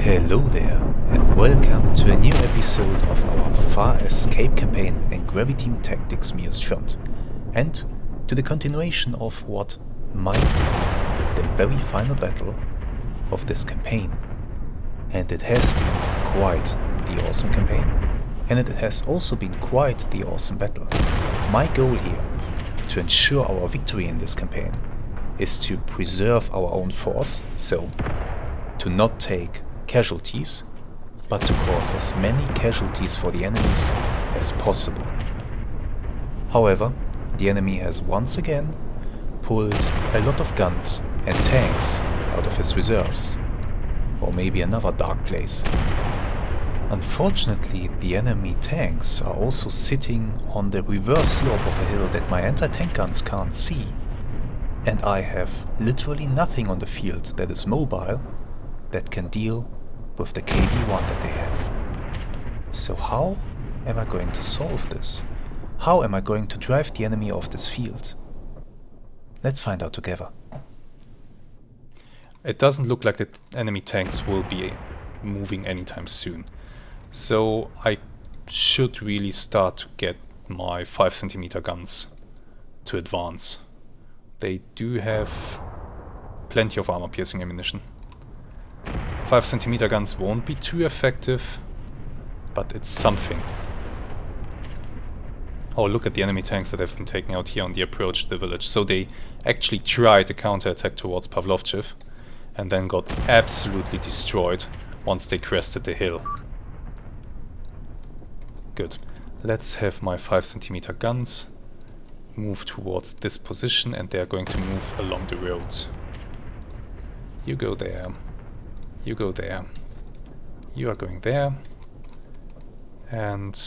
Hello there, and welcome to a new episode of our Far Escape campaign in Graviteam Tactics Mius-Front, and to the continuation of what might be the very final battle of this campaign. And it has been quite the awesome campaign, and it has also been quite the awesome battle. My goal here, to ensure our victory in this campaign, is to preserve our own force, so to not take casualties, but to cause as many casualties for the enemies as possible. However, the enemy has once again pulled a lot of guns and tanks out of his reserves, or maybe another dark place. Unfortunately, the enemy tanks are also sitting on the reverse slope of a hill that my anti-tank guns can't see, and I have literally nothing on the field that is mobile that can deal with the KV-1 that they have. So how am I going to solve this? How am I going to drive the enemy off this field? Let's find out together. It doesn't look like the enemy tanks will be moving anytime soon. So I should really start to get my 5cm guns to advance. They do have plenty of armor-piercing ammunition. 5cm guns won't be too effective, but it's something. Oh, look at the enemy tanks that have been taken out here on the approach to the village. So they actually tried a counterattack towards Pavlovchev and then got absolutely destroyed once they crested the hill. Good. Let's have my 5cm guns move towards this position, and they're going to move along the roads. You go there. You go there. You are going there. And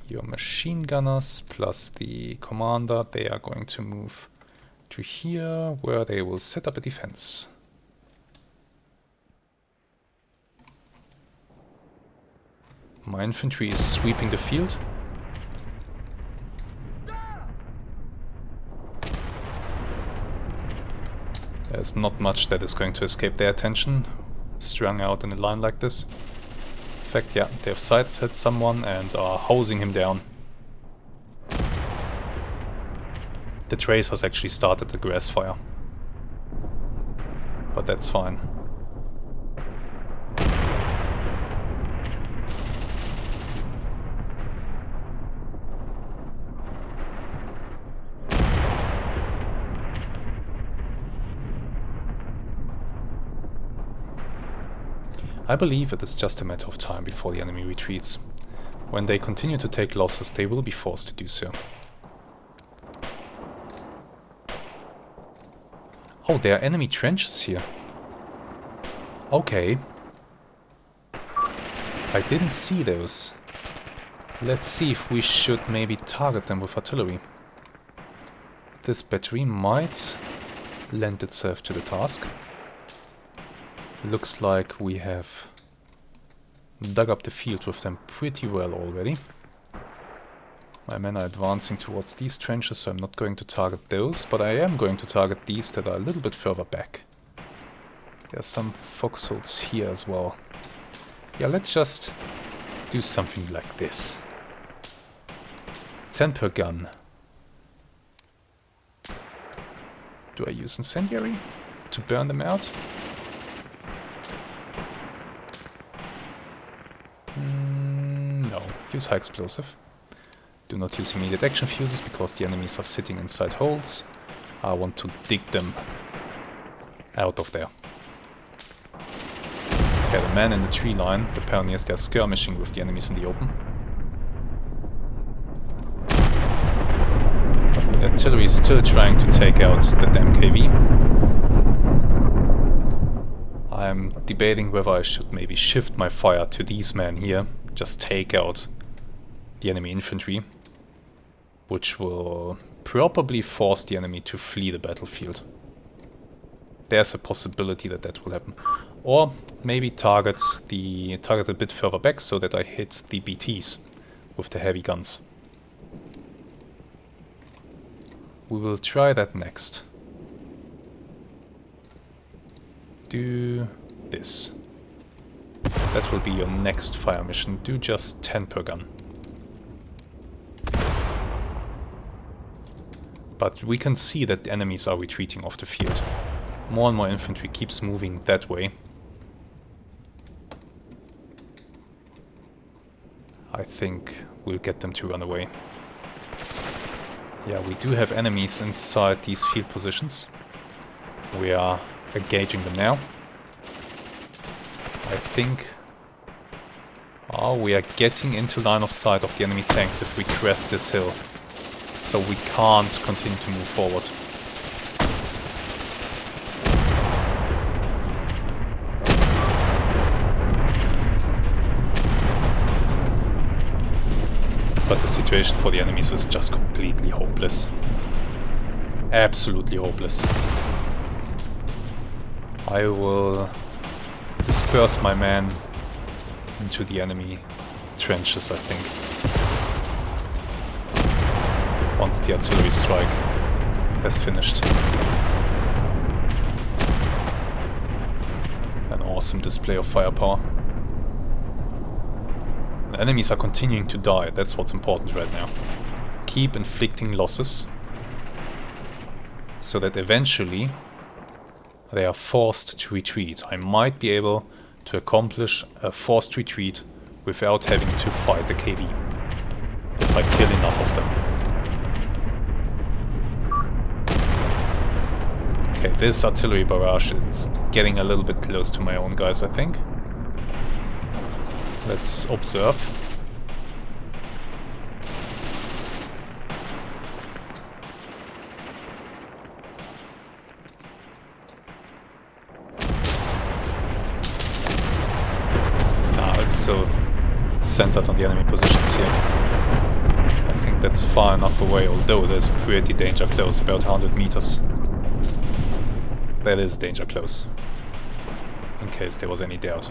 your machine gunners plus the commander, they are going to move to here, where they will set up a defense. My infantry is sweeping the field. There's not much that is going to escape their attention, strung out in a line like this. In fact, yeah, they have sights-set someone and are hosing him down. The tracers actually started the grass fire. But that's fine. I believe it is just a matter of time before the enemy retreats. When they continue to take losses, they will be forced to do so. Oh, there are enemy trenches here. Okay. I didn't see those. Let's see if we should maybe target them with artillery. This battery might lend itself to the task. Looks like we have dug up the field with them pretty well already. My men are advancing towards these trenches, so I'm not going to target those, but I am going to target these that are a little bit further back. There's some foxholes here as well. Yeah, let's just do something like this. 10 per gun. Do I use incendiary to burn them out? No, use high explosive. Do not use immediate action fuses because the enemies are sitting inside holes. I want to dig them out of there. Okay, the man in the tree line, the pioneers, they are skirmishing with the enemies in the open. The artillery is still trying to take out the damn KV. I'm debating whether I should maybe shift my fire to these men here, just take out the enemy infantry, which will probably force the enemy to flee the battlefield. There's a possibility that that will happen. Or maybe target a bit further back so that I hit the BTs with the heavy guns. We will try that next. Do this. That will be your next fire mission. Do just 10 per gun. But we can see that the enemies are retreating off the field. More and more infantry keeps moving that way. I think we'll get them to run away. Yeah, we do have enemies inside these field positions. We are engaging them now. I think... Oh, we are getting into line of sight of the enemy tanks if we crest this hill. So we can't continue to move forward. But the situation for the enemies is just completely hopeless. Absolutely hopeless. I will disperse my men into the enemy trenches, I think. Once the artillery strike has finished. An awesome display of firepower. The enemies are continuing to die, that's what's important right now. Keep inflicting losses, so that eventually they are forced to retreat. I might be able to accomplish a forced retreat without having to fight the KV, if I kill enough of them. Okay, this artillery barrage, it's getting a little bit close to my own guys, I think. Let's observe. It's still centered on the enemy positions here. I think that's far enough away, although there's pretty danger close, about 100 meters. That is danger close, in case there was any doubt.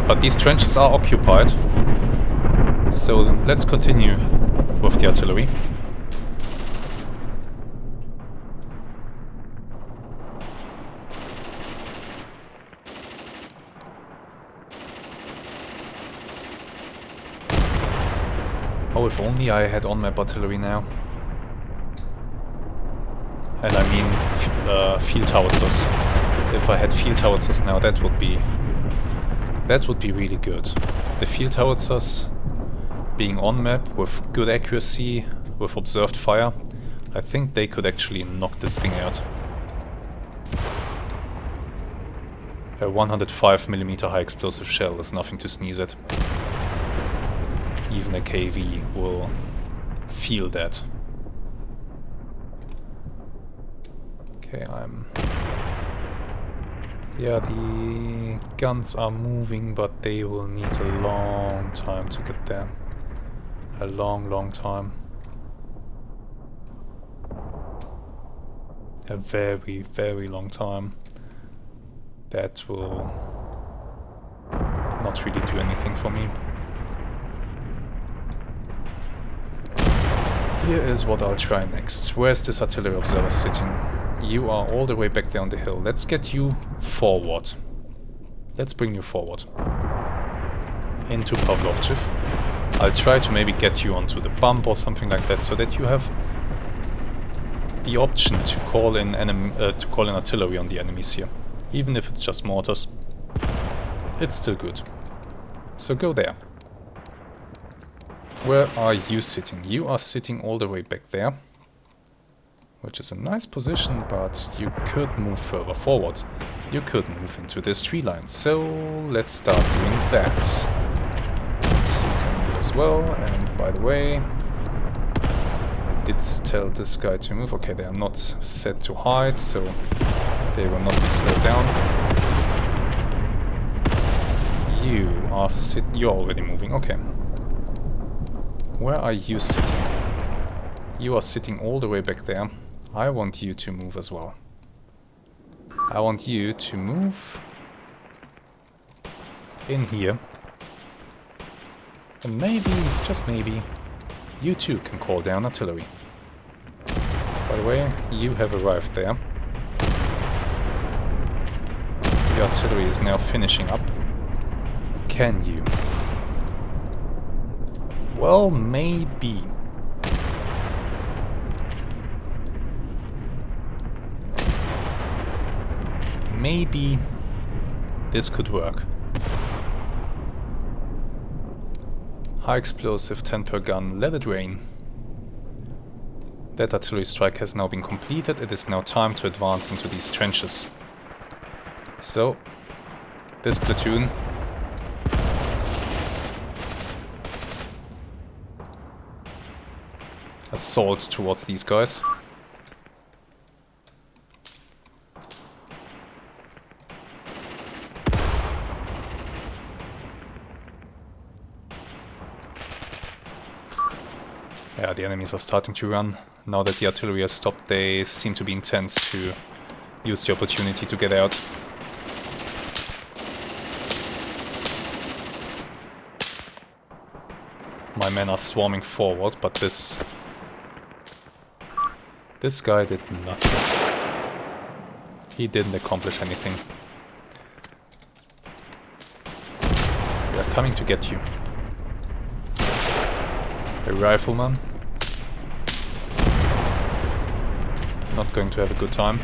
But these trenches are occupied, so let's continue with the artillery. Oh, if only I had on-map artillery now. And I mean field howitzers. If I had field howitzers now, that would be really good. The field howitzers being on map with good accuracy, with observed fire, I think they could actually knock this thing out. A 105mm high explosive shell is nothing to sneeze at. Even a KV will feel that. Okay, yeah, the guns are moving, but they will need a long time to get there. A long time. A very long time. That will not really do anything for me. Here is what I'll try next. Where's this artillery observer sitting? You are all the way back down the hill. Let's get you forward. Let's bring you forward. Into Pavlovchev. I'll try to maybe get you onto the bump or something like that, so that you have the option to call in artillery on the enemies here. Even if it's just mortars. It's still good. So go there. Where are you sitting? You are sitting all the way back there. Which is a nice position, but you could move further forward. You could move into this tree line. So let's start doing that. And you can move as well. And by the way, I did tell this guy to move. Okay, they are not set to hide, so they will not be slowed down. You're already moving. Okay. Where are you sitting? You are sitting all the way back there. I want you to move as well. I want you to move in here. And maybe, just maybe, you too can call down artillery. By the way, you have arrived there. The artillery is now finishing up. Can you? Well, maybe. Maybe this could work. High explosive, 10 per gun, let it rain. That artillery strike has now been completed. It is now time to advance into these trenches. So, this platoon assault towards these guys. Yeah, the enemies are starting to run. Now that the artillery has stopped, they seem to be intent to use the opportunity to get out. My men are swarming forward, but this guy did nothing. He didn't accomplish anything. We are coming to get you. A rifleman. Not going to have a good time.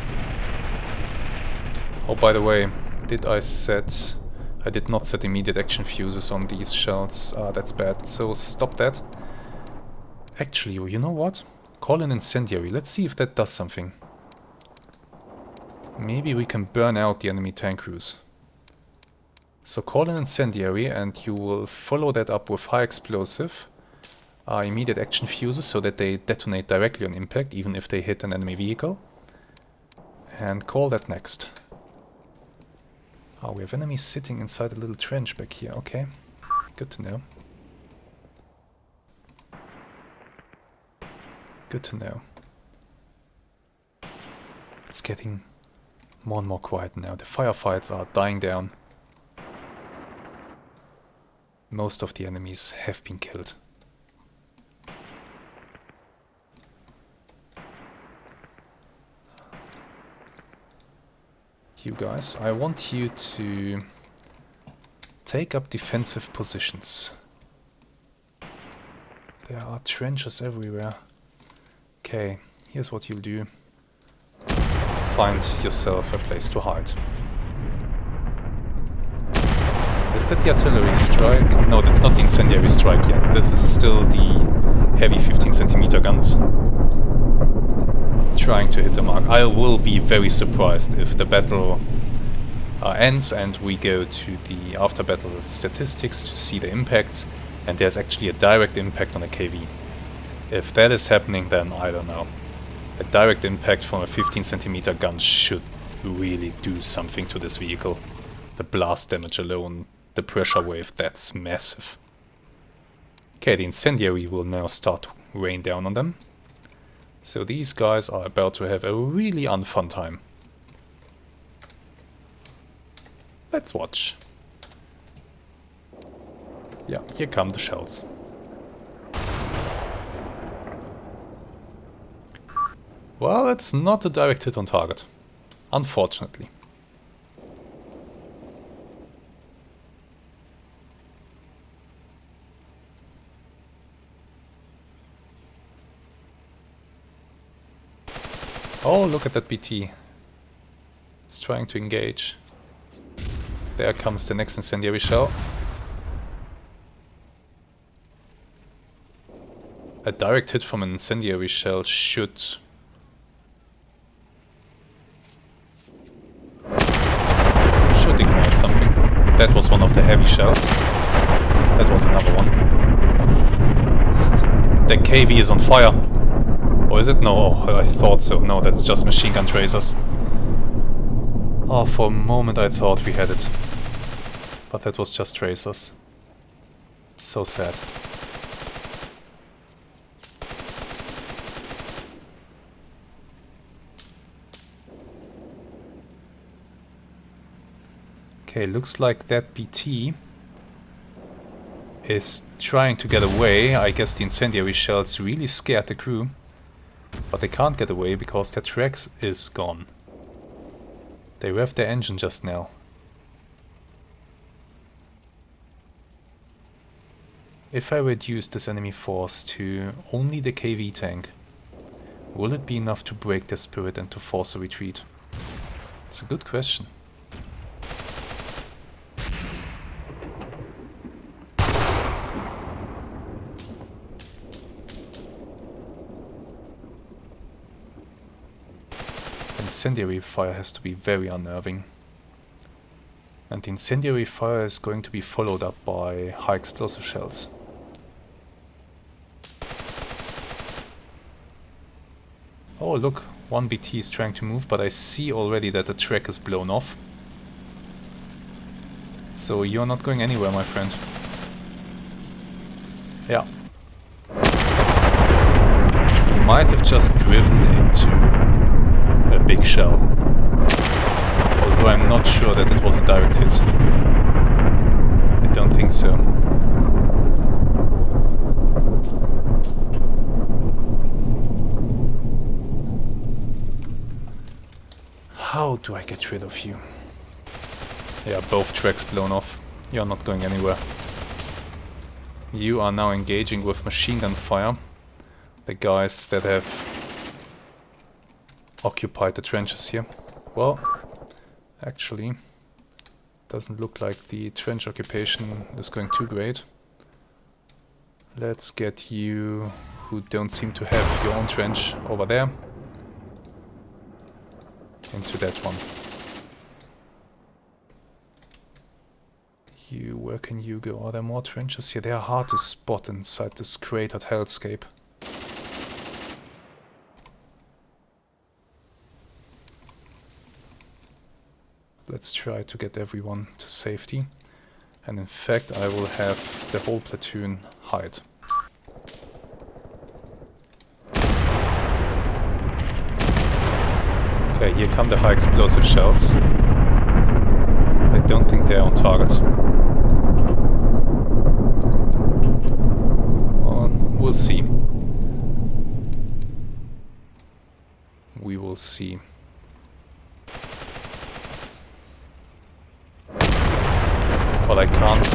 Oh, by the way, I did not set immediate action fuses on these shells. That's bad. So stop that. Actually, you know what? Call an incendiary. Let's see if that does something. Maybe we can burn out the enemy tank crews. So call an incendiary and you will follow that up with high explosive. Immediate action fuses so that they detonate directly on impact, even if they hit an enemy vehicle. And call that next. We have enemies sitting inside a little trench back here, okay. Good to know. Good to know. It's getting more and more quiet now. The firefights are dying down. Most of the enemies have been killed. You guys, I want you to take up defensive positions. There are trenches everywhere. Okay, here's what you'll do. Find yourself a place to hide. Is that the artillery strike? No, that's not the incendiary strike yet. This is still the heavy 15 centimeter guns. Trying to hit the mark. I will be very surprised if the battle ends and we go to the after battle statistics to see the impacts and there's actually a direct impact on a KV. If that is happening, then I don't know. A direct impact from a 15 centimeter gun should really do something to this vehicle. The blast damage alone, the pressure wave, that's massive. Okay, the incendiary will now start to rain down on them. So these guys are about to have a really unfun time. Let's watch. Yeah, here come the shells. Well, it's not a direct hit on target, unfortunately. Oh, look at that BT. It's trying to engage. There comes the next incendiary shell. A direct hit from an incendiary shell should ignite something. That was one of the heavy shells. That was another one. The KV is on fire. Or is it? No, oh, I thought so. No, that's just machine gun tracers. Oh, for a moment I thought we had it. But that was just tracers. So sad. Okay, looks like that BT is trying to get away. I guess the incendiary shells really scared the crew. But they can't get away because their track is gone. They revved their engine just now. If I reduce this enemy force to only the KV tank, will it be enough to break their spirit and to force a retreat? It's a good question. Incendiary fire has to be very unnerving. And the incendiary fire is going to be followed up by high explosive shells. Oh look, one BT is trying to move, but I see already that the track is blown off. So you're not going anywhere, my friend. Yeah. You might have just driven into a big shell. Although I'm not sure that it was a direct hit. I don't think so. How do I get rid of you? Yeah, both tracks blown off. You're not going anywhere. You are now engaging with machine gun fire. The guys that have occupied the trenches here. Well, actually, doesn't look like the trench occupation is going too great. Let's get you, who don't seem to have your own trench, over there. Into that one. You, where can you go? Are there more trenches here? They are hard to spot inside this cratered hellscape. Let's try to get everyone to safety. And in fact, I will have the whole platoon hide. Okay, here come the high explosive shells. I don't think they're on target. Well, we'll see. We will see. But I can't...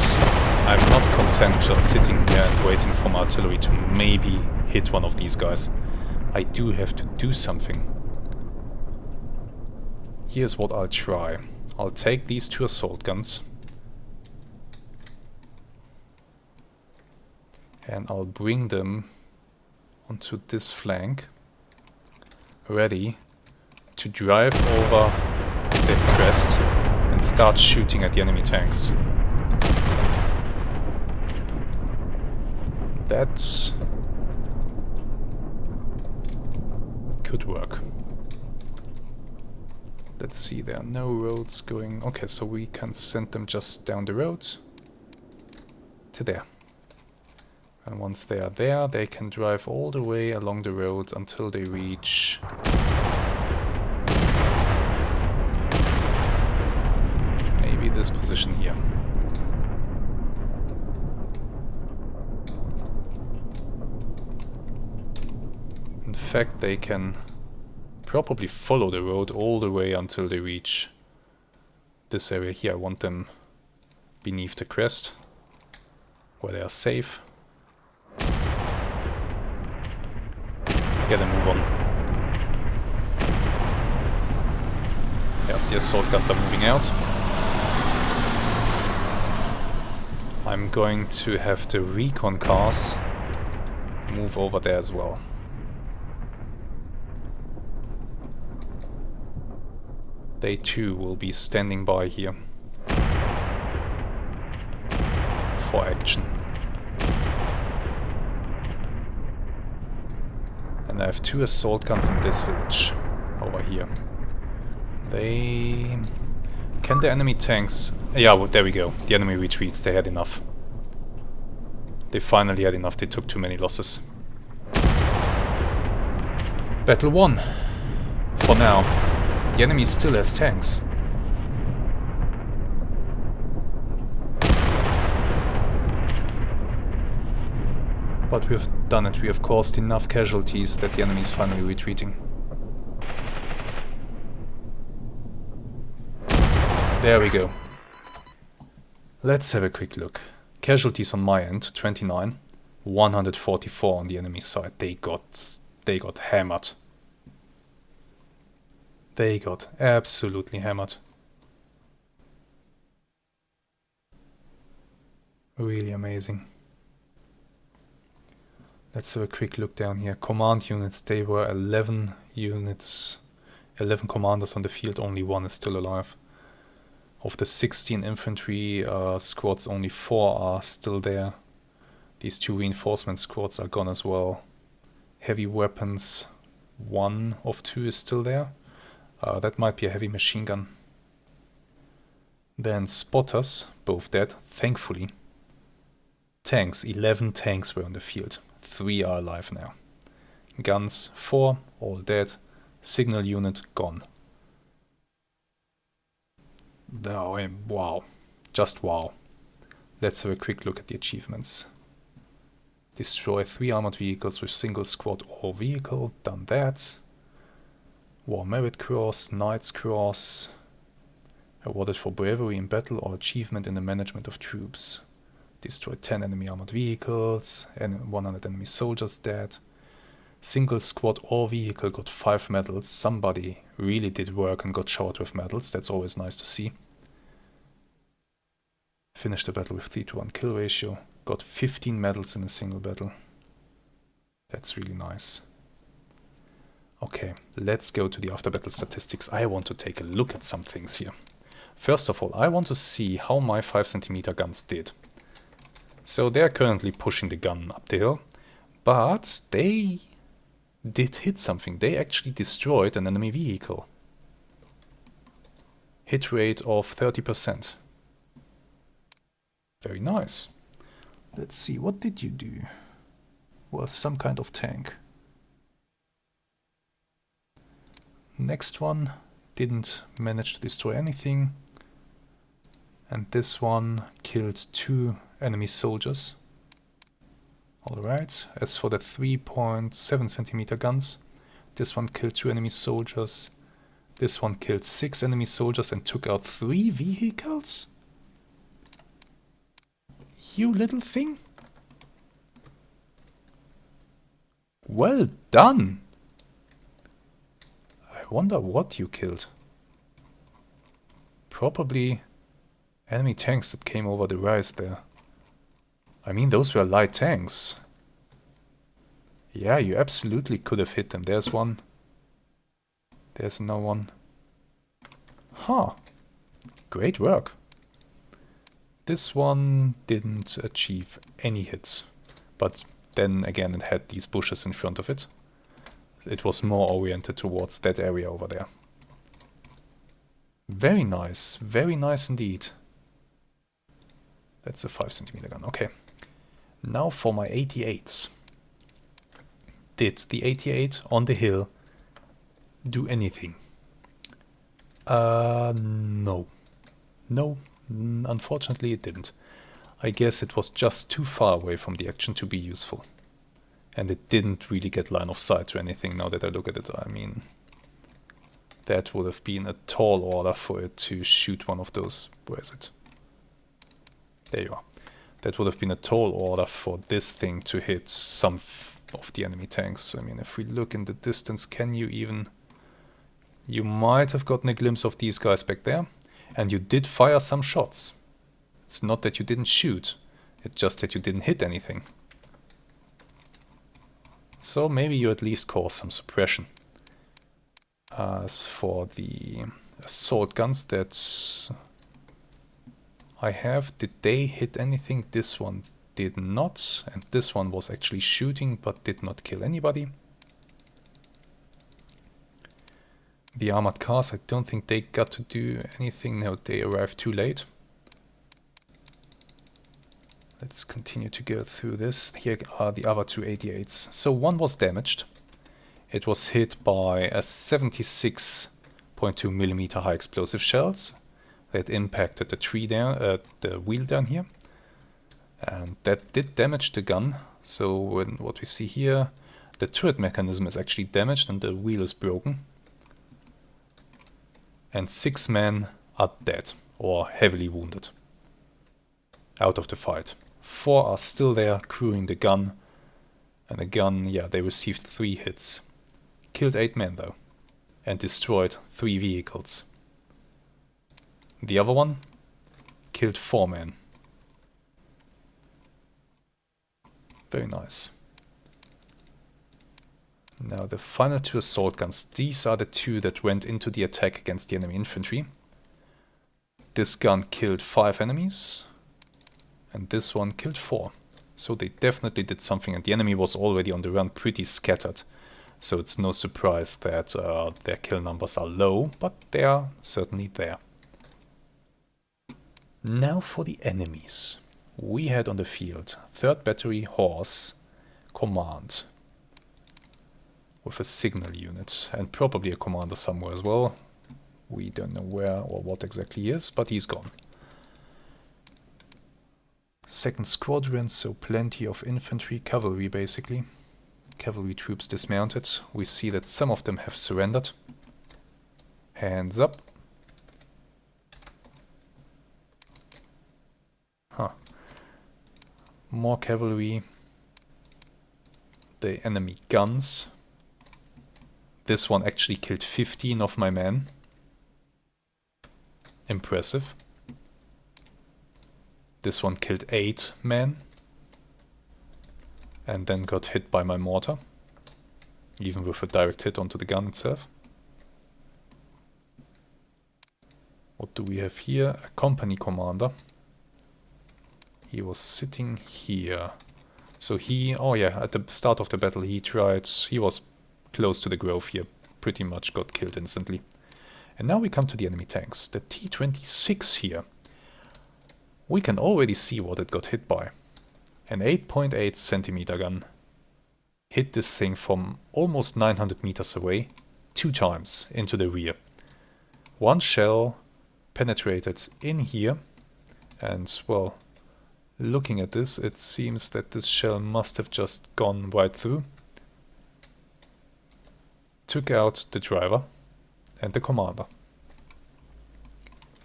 I'm not content just sitting here and waiting for my artillery to maybe hit one of these guys. I do have to do something. Here's what I'll try. I'll take these two assault guns and I'll bring them onto this flank, ready to drive over the crest and start shooting at the enemy tanks. That could work. Let's see, there are no roads going... Okay, so we can send them just down the road to there. And once they are there, they can drive all the way along the road until they reach... maybe this position here. In fact, they can probably follow the road all the way until they reach this area here. I want them beneath the crest, where they are safe. Get a move on. Yep, the assault guns are moving out. I'm going to have the recon cars move over there as well. They too will be standing by here for action. And I have two assault guns in this village over here. They... Can the enemy tanks... Yeah, well, there we go. The enemy retreats. They had enough. They finally had enough. They took too many losses. Battle won. For now. The enemy still has tanks. But we have done it. We have caused enough casualties that the enemy is finally retreating. There we go. Let's have a quick look. Casualties on my end, 29. 144 on the enemy side. They got hammered. They got absolutely hammered. Really amazing. Let's have a quick look down here. Command units, they were 11 units, 11 commanders on the field, only one is still alive. Of the 16 infantry squads, only 4 are still there. These 2 reinforcement squads are gone as well. Heavy weapons, 1 of 2 is still there. That might be a heavy machine gun. Then spotters, both dead, thankfully. Tanks, 11 tanks were on the field. 3 are alive now. Guns, 4, all dead. Signal unit, gone. Wow. Just wow. Let's have a quick look at the achievements. Destroy 3 armored vehicles with single squad or vehicle. Done that. War Merit Cross, Knight's Cross. Awarded for bravery in battle or achievement in the management of troops. Destroyed 10 enemy armored vehicles and 100 enemy soldiers dead. Single squad or vehicle got 5 medals. Somebody really did work and got showered with medals. That's always nice to see. Finished the battle with 3-to-1 kill ratio. Got 15 medals in a single battle. That's really nice. Okay, let's go to the after battle statistics. I want to take a look at some things here. First of all, I want to see how my 5cm guns did. So they're currently pushing the gun up the hill, but they did hit something. They actually destroyed an enemy vehicle. Hit rate of 30%. Very nice. Let's see, what did you do? Well, some kind of tank. Next one didn't manage to destroy anything. And this one killed 2 enemy soldiers. Alright, as for the 3.7cm guns, this one killed 2 enemy soldiers. This one killed 6 enemy soldiers and took out 3 vehicles? You little thing? Well done! I wonder what you killed. Probably enemy tanks that came over the rise there. I mean, those were light tanks. Yeah, you absolutely could have hit them. There's one. There's no one. Huh. Great work. This one didn't achieve any hits. But then again, it had these bushes in front of it. It was more oriented towards that area over there. Very nice indeed. That's a 5cm gun, okay. Now for my 88s. Did the 88 on the hill do anything? No. No, unfortunately it didn't. I guess it was just too far away from the action to be useful. And it didn't really get line of sight to anything now that I look at it. I mean, that would have been a tall order for it to shoot one of those. Where is it? There you are. That would have been a tall order for this thing to hit some of the enemy tanks. I mean, if we look in the distance, can you even... You might have gotten a glimpse of these guys back there. And you did fire some shots. It's not that you didn't shoot. It's just that you didn't hit anything. So maybe you at least caused some suppression. As for the assault guns that I have, did they hit anything? This one did not, and this one was actually shooting but did not kill anybody. The armored cars, I don't think they got to do anything. No, they arrived too late. Let's continue to go through this. Here are the other 2 88s. So one was damaged. It was hit by a 76.2mm high explosive shells that impacted the tree down, the wheel down here. And that did damage the gun. So what we see here, the turret mechanism is actually damaged and the wheel is broken. And 6 men are dead or heavily wounded out of the fight. 4 are still there crewing the gun. And the gun, yeah, they received 3 hits. Killed 8 men though. And destroyed 3 vehicles. The other one killed 4 men. Very nice. Now the final 2 assault guns. These are the 2 that went into the attack against the enemy infantry. This gun killed 5 enemies. And this one killed 4. So they definitely did something, and the enemy was already on the run, pretty scattered. So it's no surprise that their kill numbers are low, but they are certainly there. Now for the enemies. We had on the field 3rd Battery Horse Command with a signal unit and probably a commander somewhere as well. We don't know where or what exactly he is, but he's gone. 2nd Squadron, so plenty of infantry, cavalry basically. Cavalry troops dismounted. We see that some of them have surrendered. Hands up. Huh. More cavalry. The enemy guns. This one actually killed 15 of my men. Impressive. This one killed 8 men. And then got hit by my mortar. Even with a direct hit onto the gun itself. What do we have here? A company commander. He was sitting here. So he, oh yeah, at the start of the battle he was close to the grove here. Pretty much got killed instantly. And now we come to the enemy tanks. The T-26 here. We can already see what it got hit by. An 8.8 centimeter gun hit this thing from almost 900 meters away 2 times into the rear. 1 shell penetrated in here, and well, looking at this, it seems that this shell must have just gone right through. Took out the driver and the commander.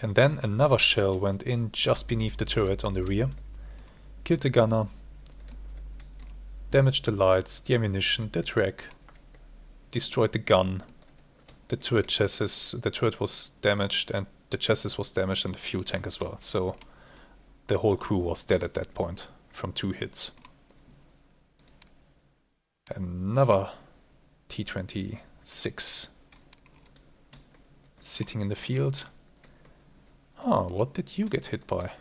And then another shell went in just beneath the turret on the rear. Killed the gunner, damaged the lights, the ammunition, the track, destroyed the gun, the turret chassis, the turret was damaged and the chassis was damaged and the fuel tank as well. So the whole crew was dead at that point from 2 hits. Another T-26 sitting in the field. Huh, what did you get hit by?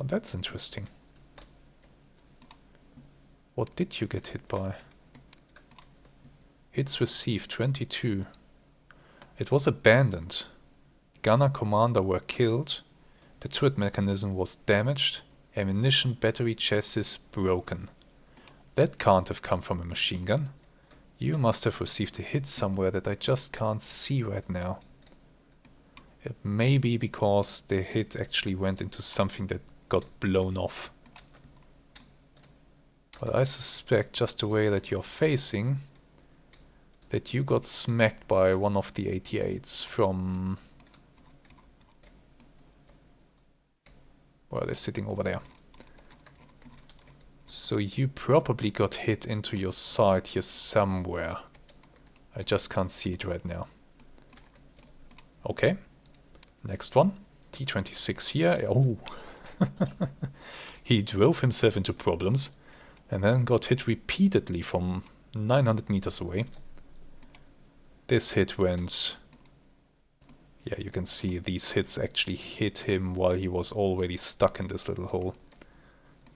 Oh, that's interesting. What did you get hit by? Hits received 22. It was abandoned. Gunner, commander were killed. The turret mechanism was damaged. Ammunition, battery, chassis broken. That can't have come from a machine gun. You must have received a hit somewhere that I just can't see right now. It may be because the hit actually went into something that got blown off. But I suspect just the way that you're facing, that you got smacked by one of the 88s from... well, they're sitting over there. So you probably got hit into your side here somewhere. I just can't see it right now. Okay, next one. T-26 here. Oh, he drove himself into problems and then got hit repeatedly from 900 meters away. This hit went... yeah, you can see these hits actually hit him while he was already stuck in this little hole.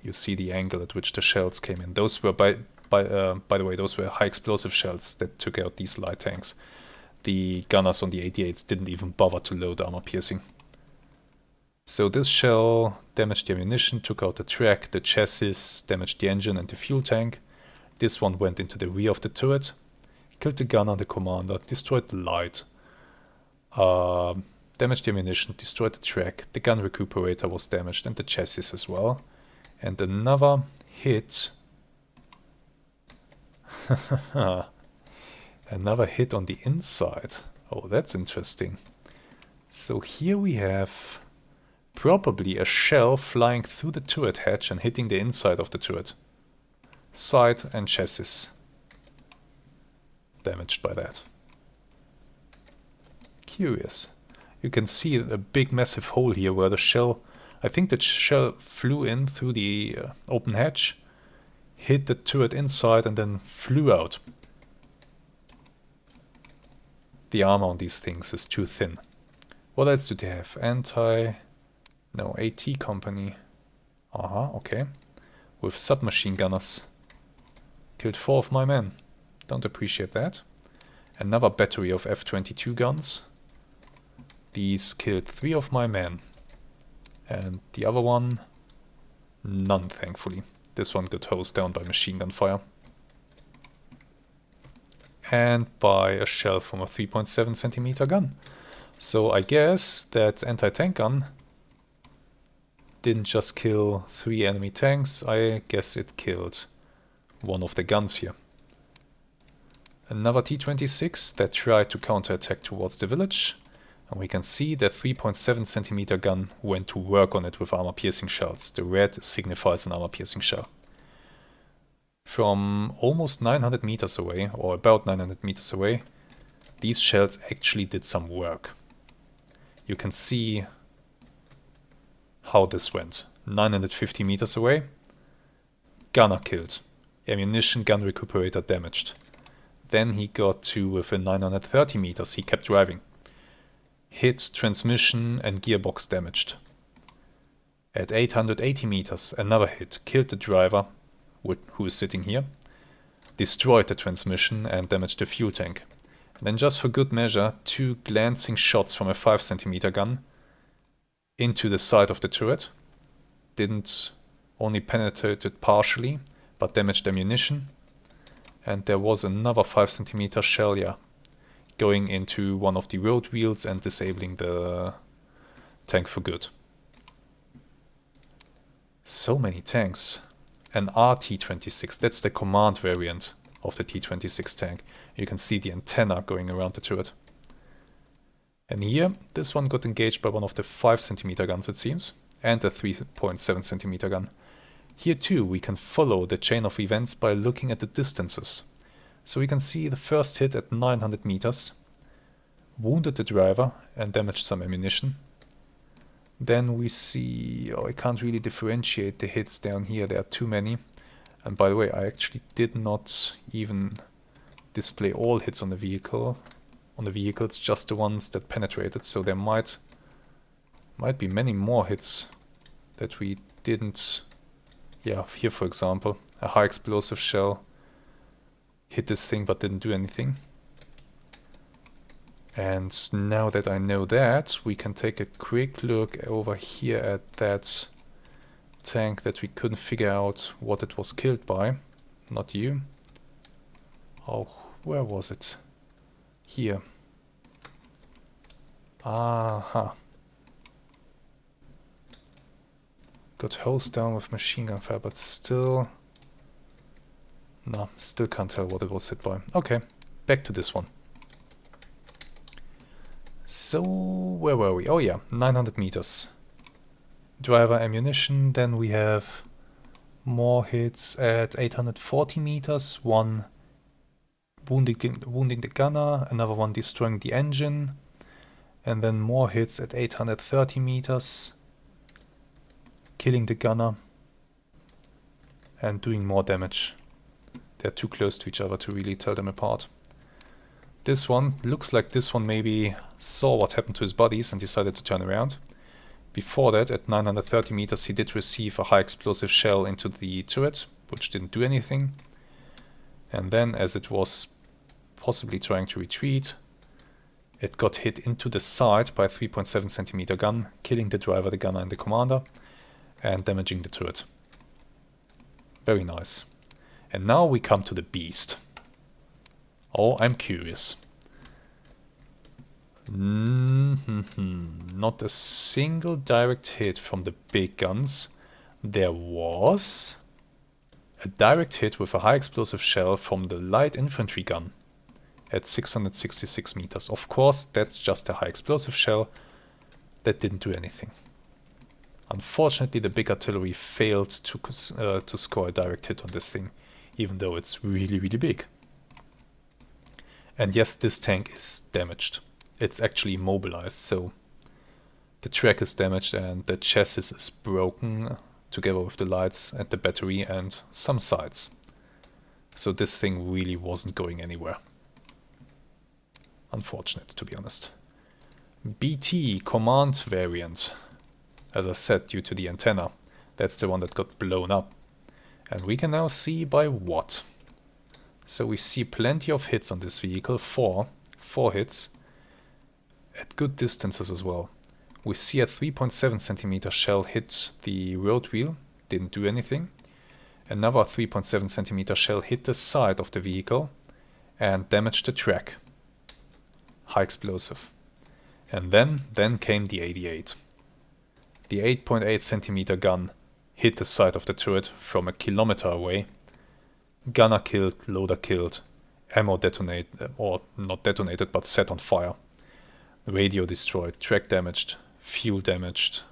You see the angle at which the shells came in. Those were, by the way, those were high explosive shells that took out these light tanks. The gunners on the 88s didn't even bother to load armor piercing. So this shell damaged the ammunition, took out the track, the chassis, damaged the engine and the fuel tank. This one went into the rear of the turret, killed the gunner, the commander, destroyed the light. Damaged the ammunition, destroyed the track, the gun recuperator was damaged and the chassis as well. And another hit... another hit on the inside. Oh, that's interesting. So here we have probably a shell flying through the turret hatch and hitting the inside of the turret. Side and chassis damaged by that. Curious. You can see a big massive hole here where the shell, I think the shell flew in through the open hatch, hit the turret inside and then flew out. The armor on these things is too thin. What else do they have? No, AT company. Okay. With submachine gunners. Killed 4 of my men. Don't appreciate that. Another battery of F-22 guns. These killed 3 of my men. And the other one, none, thankfully. This one got hosed down by machine gun fire. And by a shell from a 3.7 centimeter gun. So I guess that anti-tank gun didn't just kill 3 enemy tanks, I guess it killed one of the guns here. Another T-26 that tried to counterattack towards the village. And we can see the 3.7 centimeter gun went to work on it with armor-piercing shells. The red signifies an armor-piercing shell. From almost 900 meters away, or about 900 meters away, these shells actually did some work. You can see how this went. 950 meters away, gunner killed. Ammunition gun recuperator damaged. Then he got to within 930 meters, he kept driving. Hit, transmission and gearbox damaged. At 880 meters, another hit, killed the driver, who is sitting here, destroyed the transmission and damaged the fuel tank. And then just for good measure, 2 glancing shots from a 5 centimeter gun into the side of the turret. Didn't only penetrate it partially, but damaged ammunition. And there was another 5 centimeter shell, going into one of the road wheels and disabling the tank for good. So many tanks. An RT-26, that's the command variant of the T-26 tank. You can see the antenna going around the turret. And here, this one got engaged by one of the 5 centimeter guns, it seems, and the 3.7 centimeter gun. Here too, we can follow the chain of events by looking at the distances. So we can see the first hit at 900 meters, wounded the driver and damaged some ammunition. Then we see, I can't really differentiate the hits down here, there are too many. And by the way, I actually did not even display all hits on the vehicle. On the vehicles, just the ones that penetrated, so there might be many more hits that we didn't. Here for example, a high explosive shell hit this thing but didn't do anything. And now that I know that, we can take a quick look over here at that tank that we couldn't figure out what it was killed by. Not you. Oh, where was it? Here. Aha. Got hosed down with machine gun fire, but still... No, still can't tell what it was hit by. Okay, back to this one. So, where were we? Oh yeah, 900 meters. Driver ammunition, then we have more hits at 840 meters. One wounding the gunner, another one destroying the engine. And then more hits at 830 meters. Killing the gunner. And doing more damage. They're too close to each other to really tell them apart. This one, looks like this one maybe saw what happened to his buddies and decided to turn around. Before that, at 930 meters, he did receive a high explosive shell into the turret, which didn't do anything. And then, as it was possibly trying to retreat, it got hit into the side by a 3.7 centimeter gun, killing the driver, the gunner and the commander, and damaging the turret. Very nice. And now we come to the beast. Oh, I'm curious. Not a single direct hit from the big guns. There was a direct hit with a high explosive shell from the light infantry gun at 666 meters. Of course, that's just a high explosive shell that didn't do anything. Unfortunately, the big artillery failed to score a direct hit on this thing, even though it's really, really big. And yes, this tank is damaged. It's actually immobilized, so the track is damaged and the chassis is broken together with the lights and the battery and some sides. So this thing really wasn't going anywhere. Unfortunate, to be honest. BT command variant. As I said, due to the antenna, that's the one that got blown up. And we can now see by what. So we see plenty of hits on this vehicle, four hits, at good distances as well. We see a 3.7 centimeter shell hit the road wheel, didn't do anything. Another 3.7 centimeter shell hit the side of the vehicle and damaged the track. High explosive. And then came the 88. The 8.8 centimeter gun hit the side of the turret from a kilometer away. Gunner killed, loader killed, ammo detonated, or not detonated but set on fire. Radio destroyed, track damaged, fuel damaged,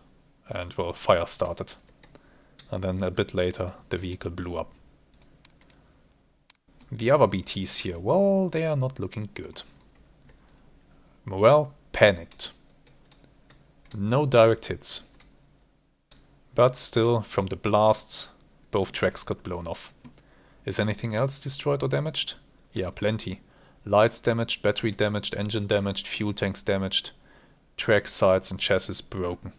and well, fire started. And then a bit later the vehicle blew up. The other BTs here, well, they are not looking good. Morale panicked. No direct hits. But still, from the blasts, both tracks got blown off. Is anything else destroyed or damaged? Yeah, plenty. Lights damaged, battery damaged, engine damaged, fuel tanks damaged, track sides and chassis broken.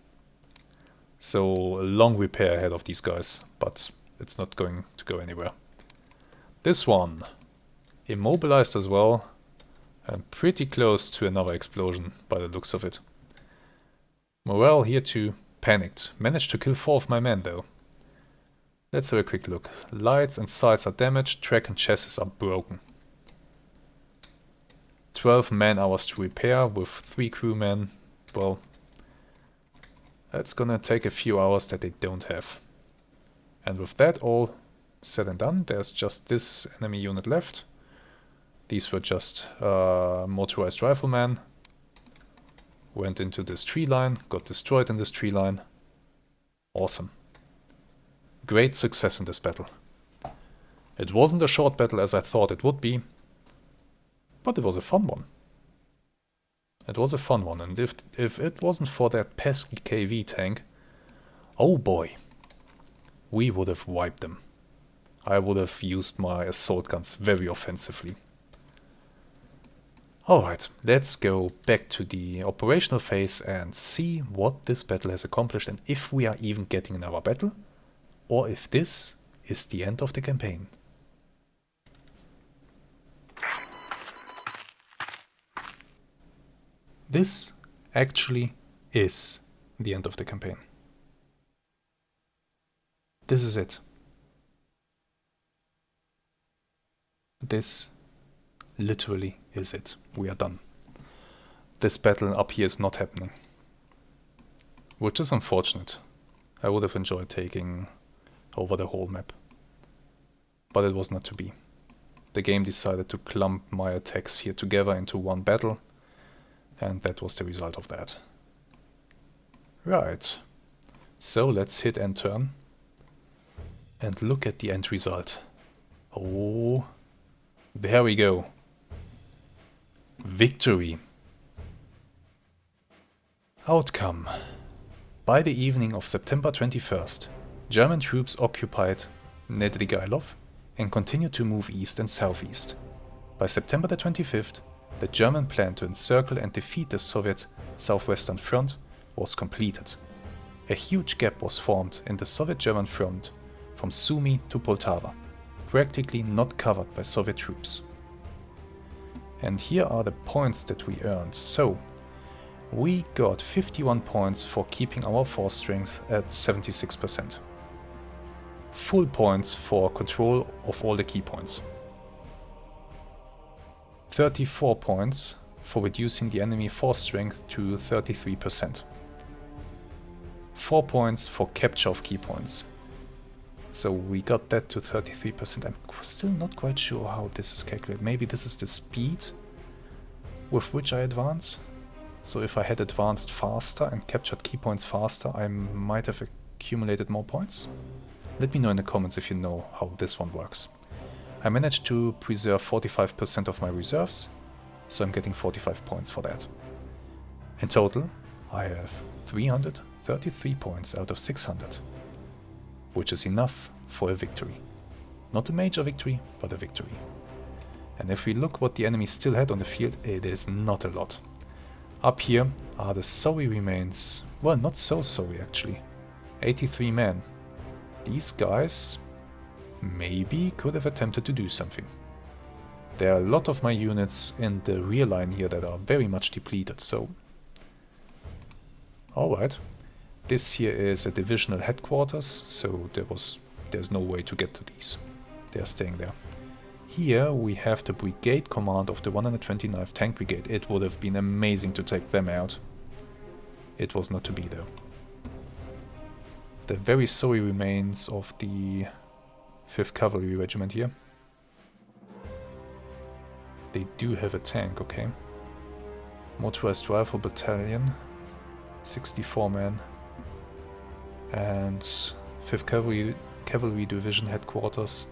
So a long repair ahead of these guys, but it's not going to go anywhere. This one, immobilized as well, and pretty close to another explosion by the looks of it. Morale here too, panicked. Managed to kill 4 of my men though. Let's have a quick look. Lights and sides are damaged, track and chassis are broken. 12 man-hours to repair with 3 crewmen. Well, that's gonna take a few hours that they don't have. And with that all said and done, there's just this enemy unit left. These were just motorized riflemen. Went into this tree line, got destroyed in this tree line. Awesome. Great success in this battle. It wasn't a short battle as I thought it would be, but it was a fun one. It was a fun one, and if it wasn't for that pesky KV tank, oh boy, we would have wiped them. I would have used my assault guns very offensively. Alright, let's go back to the operational phase and see what this battle has accomplished and if we are even getting another battle, or if this is the end of the campaign. This actually is the end of the campaign. This is it. This literally is it. We are done. This battle up here is not happening. Which is unfortunate. I would have enjoyed taking over the whole map. But it was not to be. The game decided to clump my attacks here together into one battle. And that was the result of that. Right. So let's hit end turn. And look at the end result. Oh, there we go. Victory. Outcome. By the evening of September 21st, German troops occupied Nedrigайлov and continued to move east and southeast. By September the 25th, the German plan to encircle and defeat the Soviet Southwestern front was completed. A huge gap was formed in the Soviet-German front from Sumy to Poltava, practically not covered by Soviet troops. And here are the points that we earned. So, we got 51 points for keeping our force strength at 76%. Full points for control of all the key points. 34 points for reducing the enemy force strength to 33%. 4 points for capture of key points. So we got that to 33%. I'm still not quite sure how this is calculated. Maybe this is the speed with which I advance. So if I had advanced faster and captured key points faster, I might have accumulated more points. Let me know in the comments if you know how this one works. I managed to preserve 45% of my reserves, so I'm getting 45 points for that. In total, I have 333 points out of 600, which is enough for a victory. Not a major victory, but a victory. And if we look what the enemy still had on the field, it is not a lot. Up here are the sorry remains. Well, not so sorry actually. 83 men. These guys maybe could have attempted to do something. There are a lot of my units in the rear line here that are very much depleted, so... Alright. This here is a divisional headquarters, so there's no way to get to these. They are staying there. Here we have the brigade command of the 129th Tank Brigade. It would have been amazing to take them out. It was not to be though. The very sorry remains of the 5th Cavalry Regiment here. They do have a tank, okay. Motorized Rifle Battalion, 64 men. And 5th Cavalry Division Headquarters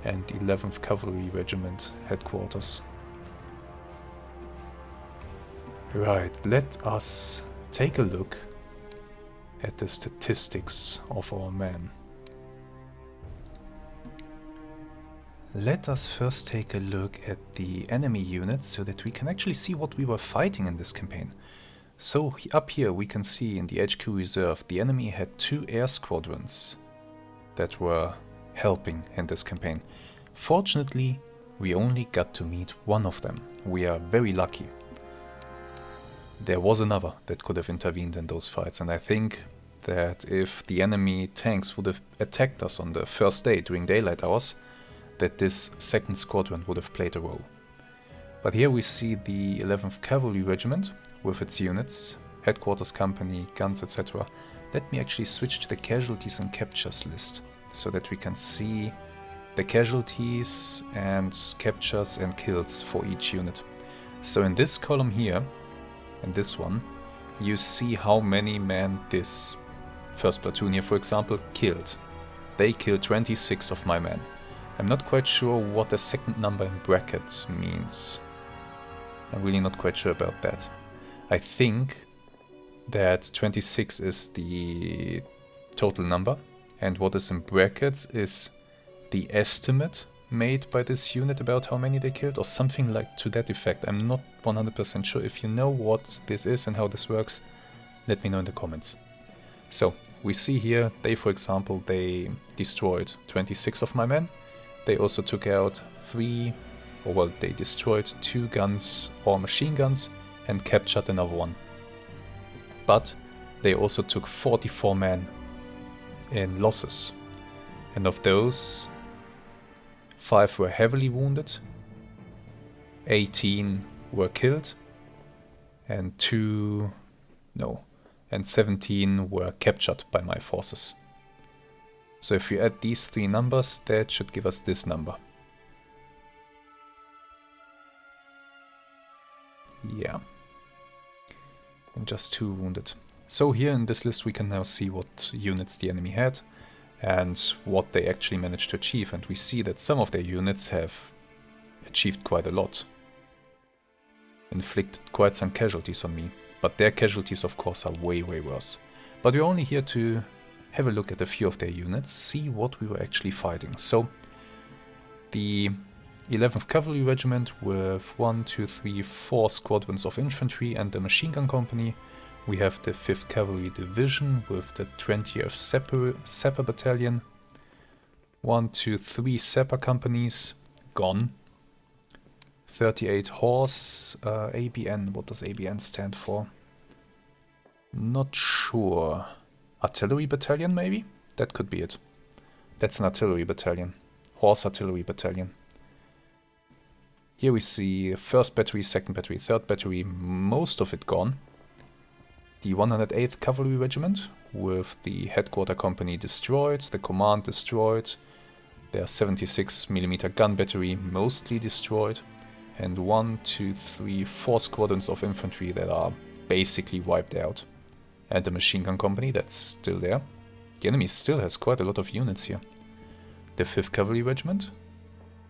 and 11th Cavalry Regiment Headquarters. Right, let us take a look at the statistics of our men. Let us first take a look at the enemy units so that we can actually see what we were fighting in this campaign. So up here we can see in the HQ reserve the enemy had 2 air squadrons that were helping in this campaign. Fortunately, we only got to meet one of them. We are very lucky. There was another that could have intervened in those fights, and I think that if the enemy tanks would have attacked us on the first day during daylight hours, that this 2nd squadron would have played a role. But here we see the 11th Cavalry Regiment with its units, headquarters company, guns, etc. Let me actually switch to the casualties and captures list so that we can see the casualties and captures and kills for each unit. So in this column here, in this one, you see how many men this 1st platoon here, for example, killed. They killed 26 of my men. I'm not quite sure what the second number in brackets means. I'm really not quite sure about that. I think that 26 is the total number, and what is in brackets is the estimate made by this unit about how many they killed, or something like to that effect. I'm not 100% sure. If you know what this is and how this works, let me know in the comments. So we see here, they, for example, they destroyed 26 of my men. They also took out they destroyed 2 guns or machine guns and captured another one. But they also took 44 men in losses. And of those, 5 were heavily wounded, 18 were killed, and 17 were captured by my forces. So if you add these 3 numbers, that should give us this number. Yeah. And just 2 wounded. So here in this list we can now see what units the enemy had and what they actually managed to achieve. And we see that some of their units have achieved quite a lot. Inflicted quite some casualties on me. But their casualties of course are way worse. But we're only here to have a look at a few of their units, see what we were actually fighting. So the 11th Cavalry Regiment with 4 squadrons of infantry and a machine gun company. We have the 5th Cavalry Division with the 20th Sapper Battalion. 3 Sapper companies gone. 38 Horse, ABN, what does ABN stand for? Not sure. Artillery Battalion maybe? That could be it. That's an artillery battalion. Horse Artillery Battalion. Here we see 1st battery, 2nd battery, 3rd battery, most of it gone. The 108th Cavalry Regiment, with the headquarter company destroyed, the command destroyed, their 76mm gun battery mostly destroyed, and 1, 2, 3, 4 squadrons of infantry that are basically wiped out. And the machine gun company that's still there. The enemy still has quite a lot of units here. The 5th Cavalry Regiment,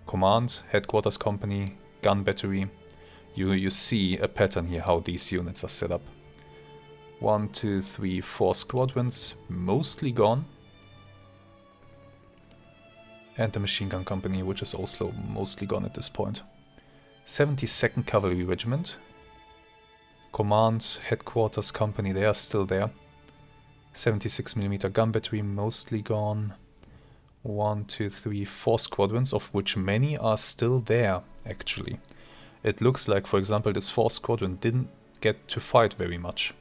command, headquarters company, gun battery. You see a pattern here how these units are set up. 1, 2, 3, 4 squadrons, mostly gone. And the machine gun company, which is also mostly gone at this point. 72nd Cavalry Regiment, command, headquarters company, they are still there. 76mm gun battery, mostly gone. 1, 2, 3, 4 squadrons, of which many are still there, actually. It looks like, for example, this 4th squadron didn't get to fight very much.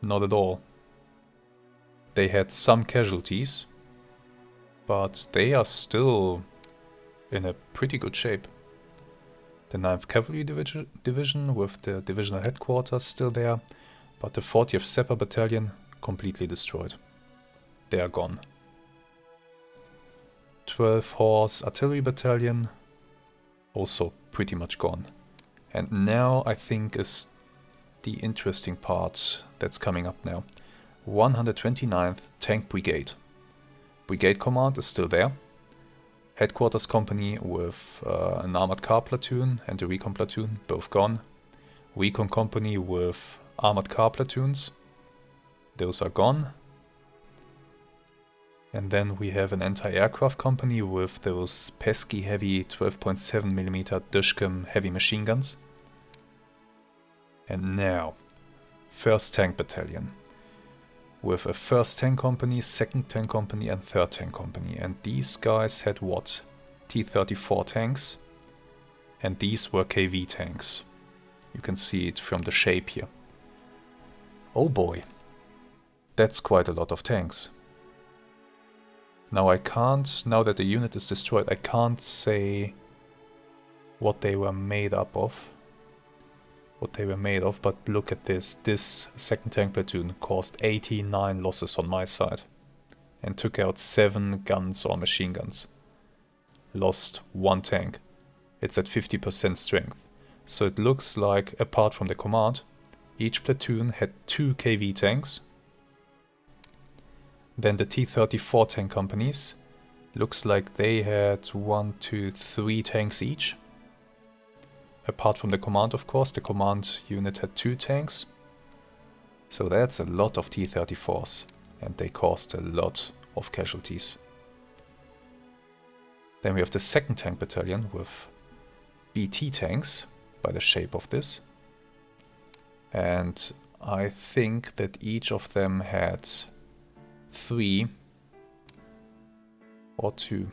Not at all. They had some casualties, but they are still in a pretty good shape. The 9th Cavalry Division with the divisional headquarters still there, but the 40th Sapper Battalion completely destroyed. They are gone. 12th Horse Artillery Battalion, also pretty much gone. And now I think is the interesting part that's coming up now. 129th Tank Brigade. Brigade command is still there. Headquarters company with an armored car platoon and a recon platoon, both gone. Recon company with armored car platoons, those are gone. And then we have an anti-aircraft company with those pesky heavy 12.7mm Dushcam heavy machine guns. And now, 1st Tank Battalion, with a 1st Tank Company, 2nd Tank Company and 3rd Tank Company. And these guys had what? T-34 tanks. And these were KV tanks. You can see it from the shape here. Oh boy, that's quite a lot of tanks. Now I can't, now that the unit is destroyed, I can't say what they were made up of. But look at this. This 2nd Tank Platoon caused 89 losses on my side and took out 7 guns or machine guns. Lost 1 tank. It's at 50% strength. So it looks like, apart from the command, each platoon had 2 KV tanks. Then the T-34 tank companies, looks like they had 1, 2, 3 tanks each. Apart from the command, of course, the command unit had 2 tanks. So that's a lot of T-34s, and they caused a lot of casualties. Then we have the 2nd Tank Battalion with BT tanks, by the shape of this. And I think that each of them had 3 or 2.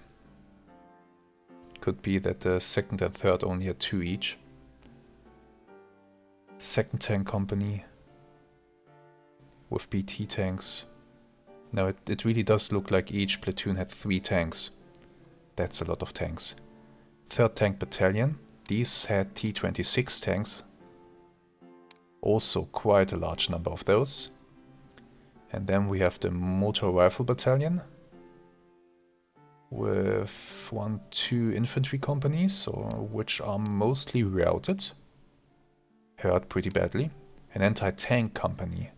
Could be that the 2nd and 3rd only had 2 each. 2nd Tank Company with BT tanks. Now it really does look like each platoon had 3 tanks. That's a lot of tanks. 3rd Tank Battalion. These had T-26 tanks. Also quite a large number of those. And then we have the Motor Rifle Battalion with 1, 2 infantry companies, which are mostly routed. Hurt pretty badly. An anti-tank company.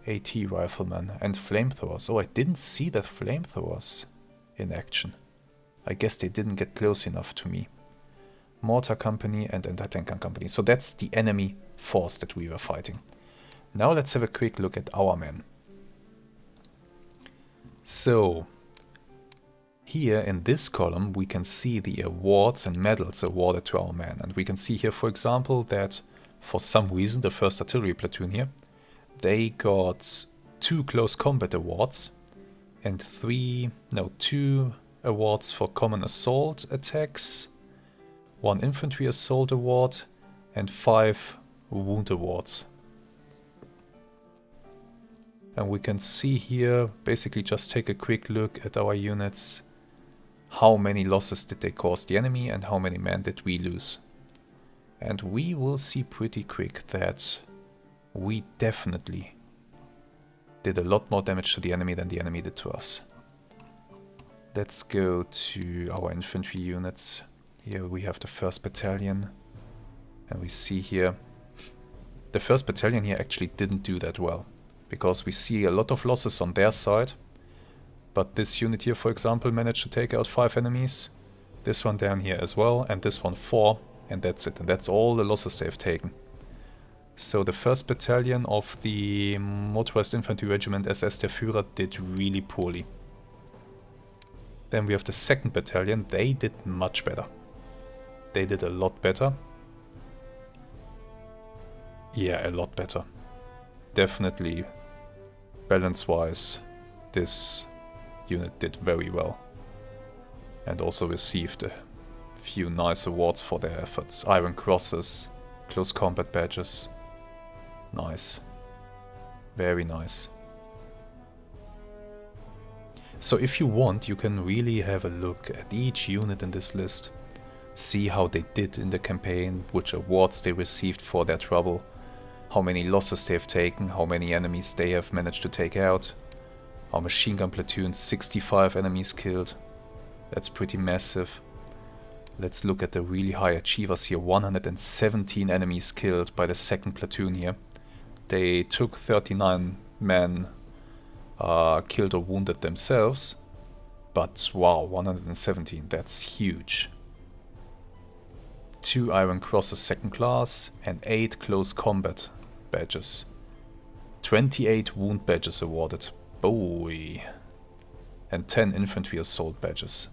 AT riflemen and flamethrowers. Oh, I didn't see the flamethrowers in action. I guess they didn't get close enough to me. Mortar company and anti-tank gun company. So that's the enemy force that we were fighting. Now let's have a quick look at our men. So, here in this column we can see the awards and medals awarded to our men. And we can see here, for example, that for some reason the 1st Artillery Platoon here, they got 2 close combat awards and 2 awards for common assault attacks, 1 infantry assault award and 5 wound awards. And we can see here, basically just take a quick look at our units. how many losses did they cause the enemy and how many men did we lose. And we will see pretty quick that we definitely did a lot more damage to the enemy than the enemy did to us. Let's go to our infantry units. Here we have the 1st Battalion. And we see here, the 1st Battalion here actually didn't do that well. Because we see a lot of losses on their side. But this unit here, for example, managed to take out 5 enemies. This one down here as well, and this one 4. And that's it. And that's all the losses they've taken. So the 1st Battalion of the Motorized Infantry Regiment SS der Führer did really poorly. Then we have the 2nd Battalion. They did much better. They did a lot better. Yeah, a lot better. Definitely, balance-wise, this unit did very well. And also received a few nice awards for their efforts. Iron Crosses, Close Combat Badges. Nice. Very nice. So if you want, you can really have a look at each unit in this list. See how they did in the campaign, which awards they received for their trouble, how many losses they have taken, how many enemies they have managed to take out. Our machine gun platoon, 65 enemies killed. That's pretty massive. Let's look at the really high achievers here. 117 enemies killed by the 2nd platoon here. They took 39 men killed or wounded themselves. But wow, 117, that's huge. 2 Iron Crosses 2nd class and 8 Close Combat badges. 28 Wound badges awarded. Boy. And 10 Infantry Assault badges.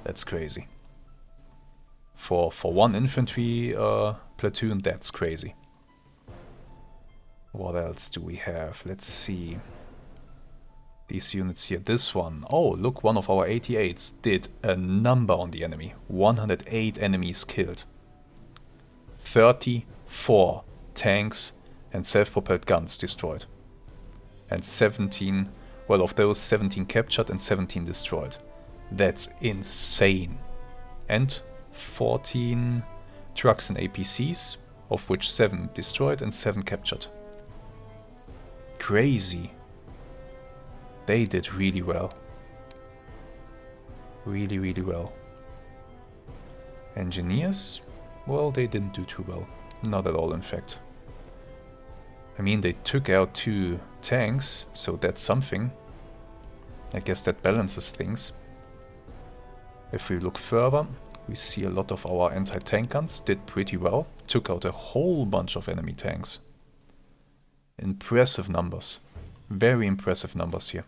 That's crazy. For one infantry platoon, that's crazy. What else do we have? Let's see. These units here. This one. Oh, look, one of our 88s did a number on the enemy. 108 enemies killed. 34 tanks and self-propelled guns destroyed. And 17, well, of those 17 captured and 17 destroyed. That's insane. And 14 trucks and APCs, of which 7 destroyed and 7 captured. Crazy. They did really well. Really, really well. Engineers? Well, they didn't do too well. Not at all, in fact. I mean, they took out 2 tanks, so that's something. I guess that balances things. If we look further, we see a lot of our anti-tank guns did pretty well. Took out a whole bunch of enemy tanks. Impressive numbers. Very impressive numbers here.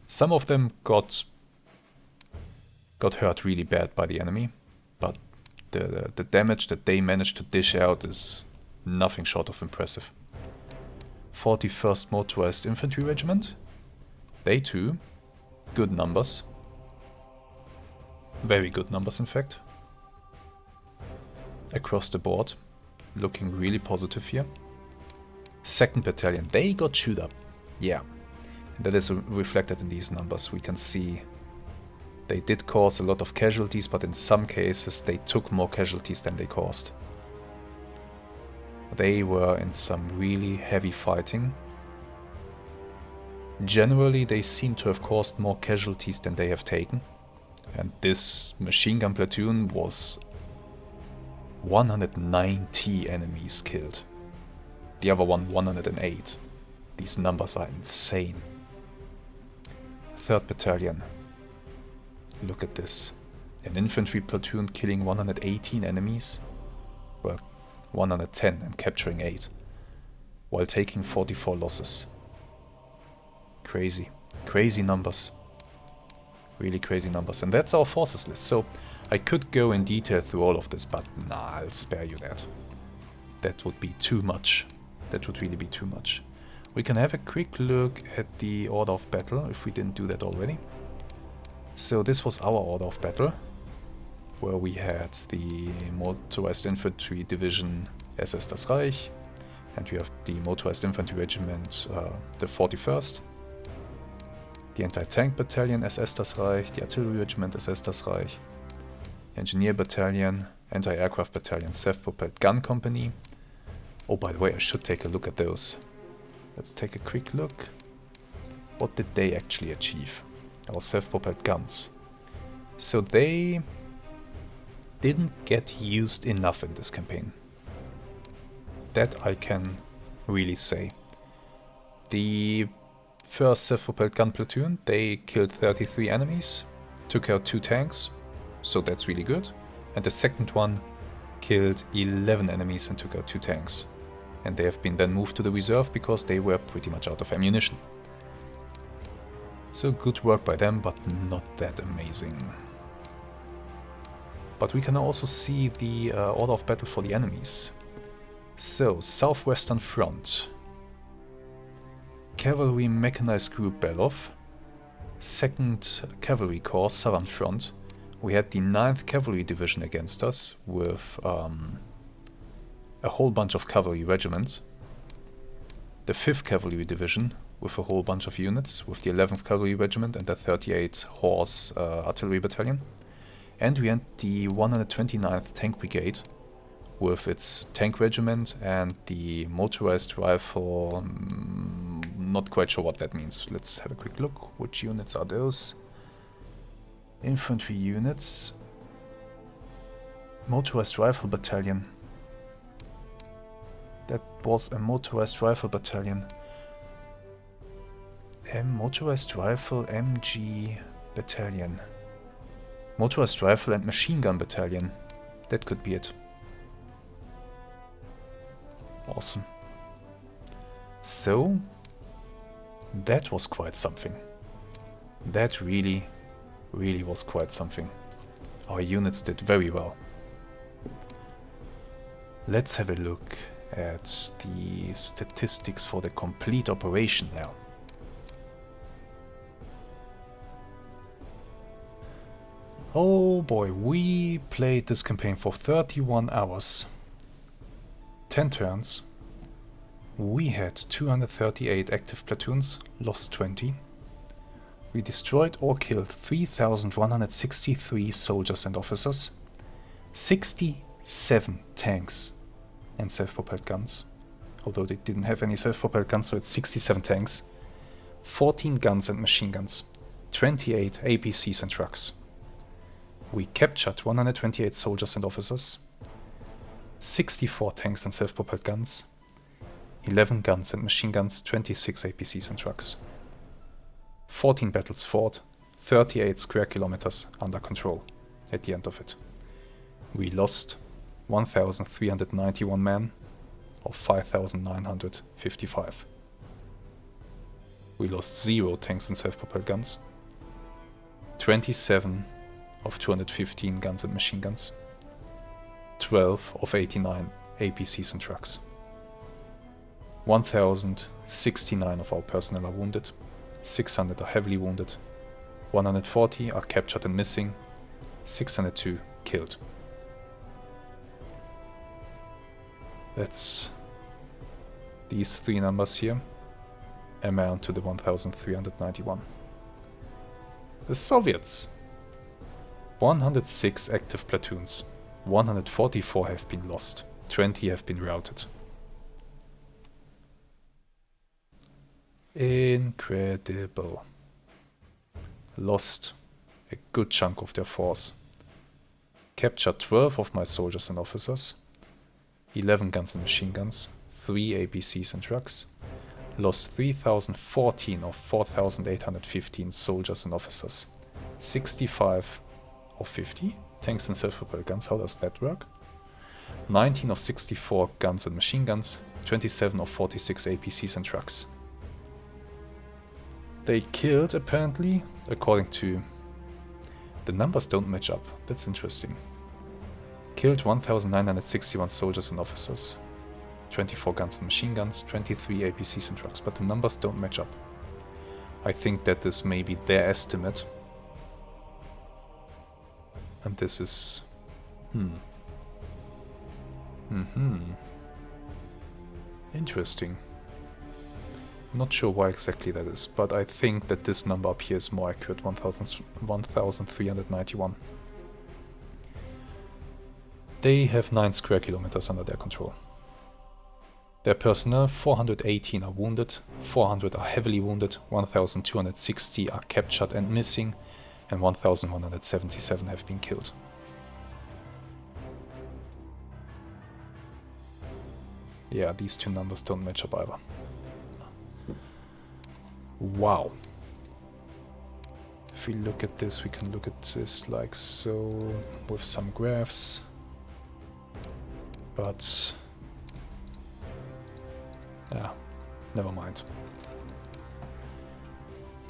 Some of them got hurt really bad by the enemy, but the damage that they managed to dish out is nothing short of impressive. 41st Motorized Infantry Regiment. They too, good numbers. Very good numbers, in fact. Across the board, looking really positive here. 2nd Battalion, they got chewed up. Yeah, that is reflected in these numbers. We can see they did cause a lot of casualties, but in some cases they took more casualties than they caused. They were in some really heavy fighting. Generally, they seem to have caused more casualties than they have taken. And this machine gun platoon was 190 enemies killed. The other one 108. These numbers are insane. 3rd Battalion. Look at this. An infantry platoon killing 118 enemies. Well, 110 and capturing 8. While taking 44 losses. Crazy. Crazy numbers. Really crazy numbers. And that's our forces list. So I could go in detail through all of this, but nah, I'll spare you that. That would be too much. That would really be too much. We can have a quick look at the order of battle, if we didn't do that already. So this was our order of battle, where we had the Motorized Infantry Division SS Das Reich, and we have the Motorized Infantry Regiment, the 41st. Die Anti-Tank Battalion SS das Reich, die Artillery Regiment SS das Reich, Engineer Battalion, Anti-Aircraft Battalion, Self-Propelled Gun Company. Oh, by the way, I should take a look at those. Let's take a quick look. What did they actually achieve? Our self-propelled guns. So they didn't get used enough in this campaign. That I can really say. The first self-propelled gun platoon, they killed 33 enemies, took out 2 tanks, so that's really good. And the second one killed 11 enemies and took out 2 tanks. And they have been then moved to the reserve because they were pretty much out of ammunition. So good work by them, but not that amazing. But we can also see the order of battle for the enemies. So, Southwestern Front. Cavalry Mechanized Group Belov. 2nd Cavalry Corps, Southern Front. We had the 9th Cavalry Division against us with a whole bunch of cavalry regiments. The 5th Cavalry Division with a whole bunch of units, with the 11th Cavalry Regiment and the 38 Horse Artillery Battalion. And we had the 129th Tank Brigade with its tank regiment and the motorized rifle. Not quite sure what that means. Let's have a quick look. Which units are those? Infantry units. Motorized Rifle Battalion. That was a Motorized Rifle Battalion. Motorized Rifle MG Battalion. Motorized Rifle and Machine Gun Battalion. That could be it. Awesome. So, that was quite something. That really was quite something. Our units did very well. Let's have a look at the statistics for the complete operation now. Oh boy, we played this campaign for 31 hours. 10 turns. We had 238 active platoons, lost 20. We destroyed or killed 3,163 soldiers and officers, 67 tanks and self-propelled guns, although they didn't have any self-propelled guns, so it's 67 tanks, 14 guns and machine guns, 28 APCs and trucks. We captured 128 soldiers and officers, 64 tanks and self-propelled guns, 11 guns and machine guns, 26 APCs and trucks. 14 battles fought, 38 square kilometers under control at the end of it. We lost 1,391 men, or 5,955. We lost 0 tanks and self-propelled guns, 27 of 215 guns and machine guns, 12 of 89 APCs and trucks. 1,069 of our personnel are wounded, 600 are heavily wounded, 140 are captured and missing, 602 killed. That's these 3 numbers here amount to the 1,391. The Soviets. 106 active platoons, 144 have been lost, 20 have been routed. Incredible. Lost a good chunk of their force. Captured 12 of my soldiers and officers, 11 guns and machine guns, 3 APCs and trucks. Lost 3,014 of 4,815 soldiers and officers. 65 of 50 tanks and self-propelled guns. How does that work? 19 of 64 guns and machine guns. 27 of 46 APCs and trucks. They killed, apparently, according to... The numbers don't match up. That's interesting. Killed 1,961 soldiers and officers. 24 guns and machine guns, 23 APCs and trucks, but the numbers don't match up. I think that is maybe their estimate. And this is... Interesting. Not sure why exactly that is, but I think that this number up here is more accurate, 1,391. They have 9 square kilometers under their control. Their personnel, 418 are wounded, 400 are heavily wounded, 1,260 are captured and missing, and 1,177 have been killed. Yeah, these two numbers don't match up either. Wow. If we look at this, we can look at this like so, with some graphs. But yeah, never mind.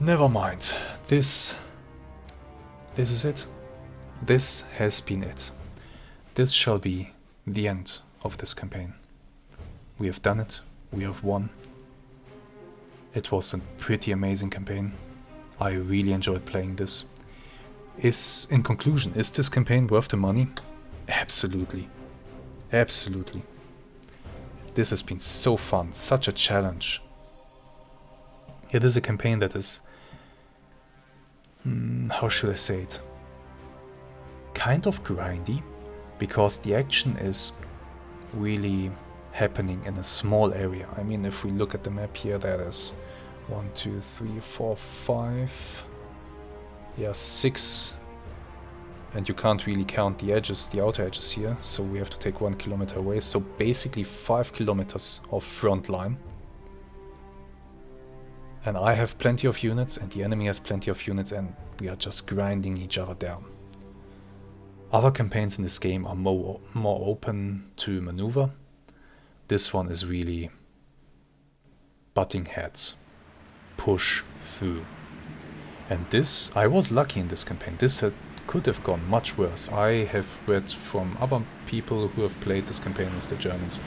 Never mind. This is it. This has been it. This shall be the end of this campaign. We have done it. We have won. It was a pretty amazing campaign. I really enjoyed playing this. In conclusion, is this campaign worth the money? Absolutely. Absolutely. This has been so fun, such a challenge. It is a campaign that is, how should I say it? Kind of grindy, because the action is really happening in a small area. I mean, if we look at the map here, there is 1, 2, 3, 4, 5, yeah, 6, and you can't really count the edges, the outer edges here, so we have to take 1 kilometer away, so basically 5 kilometers of front line. And I have plenty of units, and the enemy has plenty of units, and we are just grinding each other down. Other campaigns in this game are more open to maneuver. This one is really butting heads. Push through. And this, I was lucky in this campaign. This could have gone much worse. I have read from other people who have played this campaign as the Germans,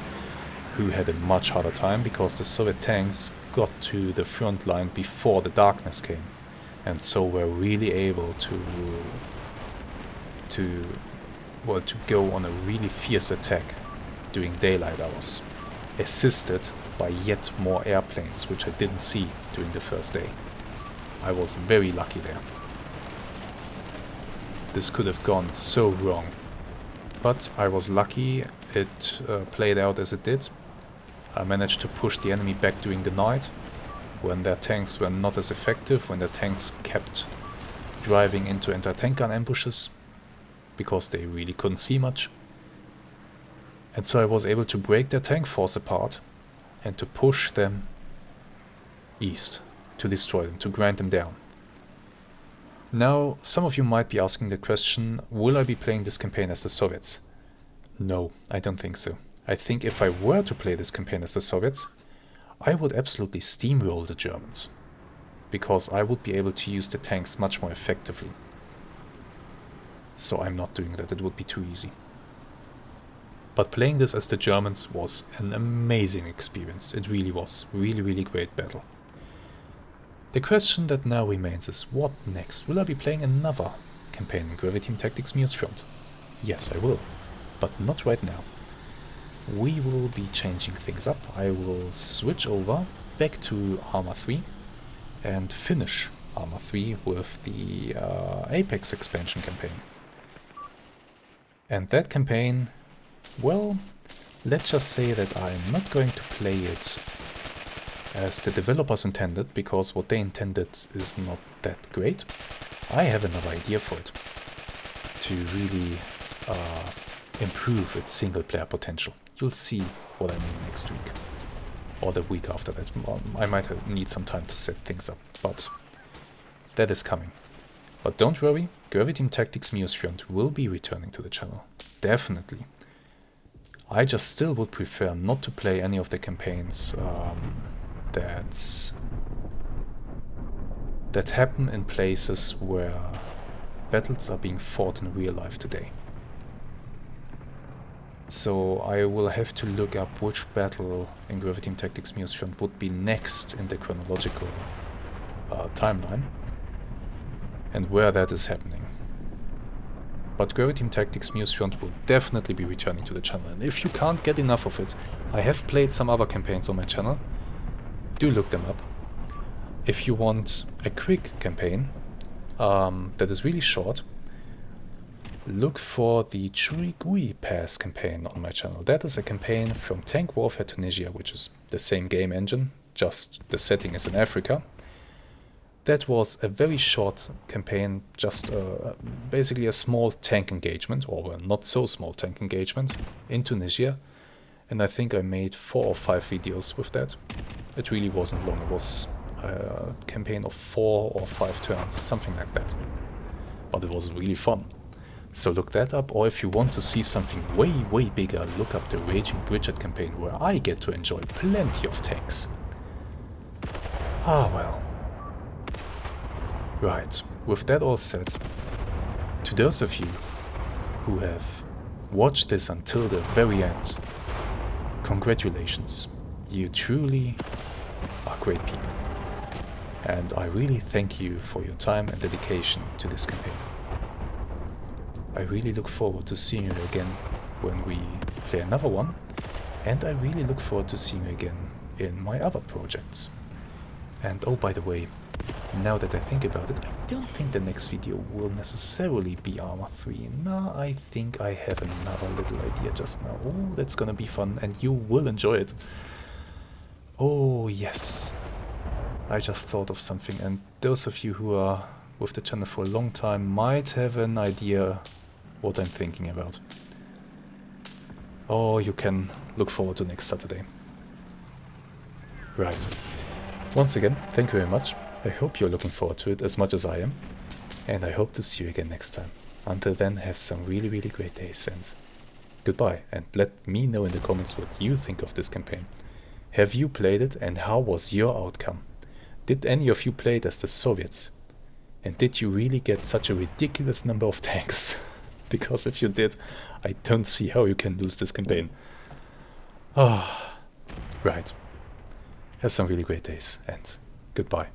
who had a much harder time because the Soviet tanks got to the front line before the darkness came, and so were really able to go on a really fierce attack during daylight hours, assisted by yet more airplanes, which I didn't see during the first day. I was very lucky there. This could have gone so wrong, but I was lucky it played out as it did. I managed to push the enemy back during the night, when their tanks were not as effective, when their tanks kept driving into anti-tank gun ambushes, because they really couldn't see much. And so I was able to break their tank force apart and to push them east, to destroy them, to grind them down. Now, some of you might be asking the question, will I be playing this campaign as the Soviets? No, I don't think so. I think if I were to play this campaign as the Soviets, I would absolutely steamroll the Germans, because I would be able to use the tanks much more effectively. So I'm not doing that, it would be too easy. But playing this as the Germans was an amazing experience. It really was. Really, really great battle. The question that now remains is, what next? Will I be playing another campaign in Graviteam Tactics Mius-Front? Yes, I will. But not right now. We will be changing things up. I will switch over back to Arma 3 and finish Arma 3 with the Apex expansion campaign. And that campaign, well, let's just say that I'm not going to play it as the developers intended, because what they intended is not that great. I have another idea for it, to really improve its single player potential. You'll see what I mean next week, or the week after that. I might need some time to set things up, but that is coming. But don't worry, Graviteam Tactics Mius-Front will be returning to the channel. Definitely. I just still would prefer not to play any of the campaigns that happen in places where battles are being fought in real life today. So I will have to look up which battle in Graviteam Tactics Mius-Front would be next in the chronological timeline, and where that is happening. But Graviteam Tactics Mius-Front will definitely be returning to the channel, and if you can't get enough of it, I have played some other campaigns on my channel. do look them up. If you want a quick campaign that is really short, look for the Churigui Pass campaign on my channel. That is a campaign from Tank Warfare Tunisia, which is the same game engine, just the setting is in Africa. That was a very short campaign, just basically a small tank engagement, or a not so small tank engagement in Tunisia. And I think I made 4 or 5 videos with that. It really wasn't long, it was a campaign of 4 or 5 turns, something like that. But it was really fun. So look that up, or if you want to see something way bigger, look up the Raging Bridget campaign, where I get to enjoy plenty of tanks. Ah well. Right, with that all said, to those of you who have watched this until the very end, congratulations, you truly are great people. And I really thank you for your time and dedication to this campaign. I really look forward to seeing you again when we play another one, and I really look forward to seeing you again in my other projects. And oh, by the way, now that I think about it, I don't think the next video will necessarily be Arma 3. No, I think I have another little idea just now. Oh, that's gonna be fun, and you will enjoy it. Oh, yes. I just thought of something, and those of you who are with the channel for a long time might have an idea what I'm thinking about. Oh, you can look forward to next Saturday. Right. Once again, thank you very much. I hope you're looking forward to it as much as I am. And I hope to see you again next time. Until then, have some really great days, and goodbye. And let me know in the comments what you think of this campaign. Have you played it, and how was your outcome? Did any of you play it as the Soviets? And did you really get such a ridiculous number of tanks? Because if you did, I don't see how you can lose this campaign. Ah, right. Have some really great days, and goodbye.